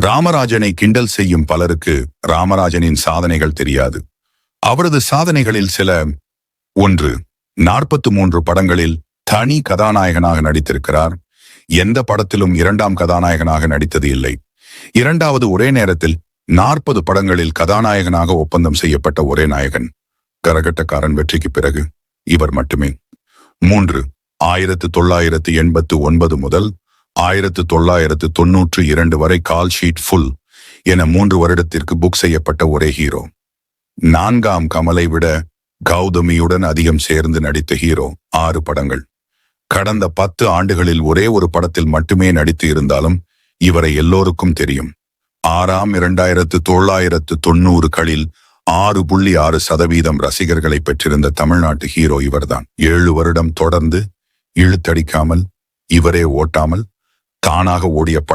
ராமராஜனை கிண்டல் செய்யும் பலருக்கு ராமராஜனின் சாதனைகள் தெரியாது. அவரது சாதனைகளில் சில: 1. 43 படங்களில் தனி கதாநாயகனாக நடித்திருக்கிறார். எந்த படத்திலும் இரண்டாம் கதாநாயகனாக நடித்தது இல்லை. 2. ஒரே நேரத்தில் 40 படங்களில் கதாநாயகனாக ஒப்பந்தம் செய்யப்பட்ட ஒரே நாயகன். கரகட்டக்காரன் வெற்றிக்கு பிறகு இவர் மட்டுமே. 3. 1989 முதல் 1992 வரை கால் ஷீட் ஃபுல் என 3 வருடத்திற்கு புக் செய்யப்பட்ட ஒரே ஹீரோ. 4. கமலை விட கௌதமியுடன் அதிகம் சேர்ந்து நடித்த ஹீரோ. 6 படங்கள். கடந்த 10 ஆண்டுகளில் ஒரே ஒரு படத்தில் மட்டுமே நடித்து இருந்தாலும் இவரை எல்லோருக்கும் தெரியும். 1990களில் 6.6% ரசிகர்களை பெற்றிருந்த தமிழ்நாட்டு ஹீரோ இவர்தான். 7 வருடம் தொடர்ந்து இழுத்தடிக்காமல், இவரே ஓட்டாமல், தானாக ஓடிய படம்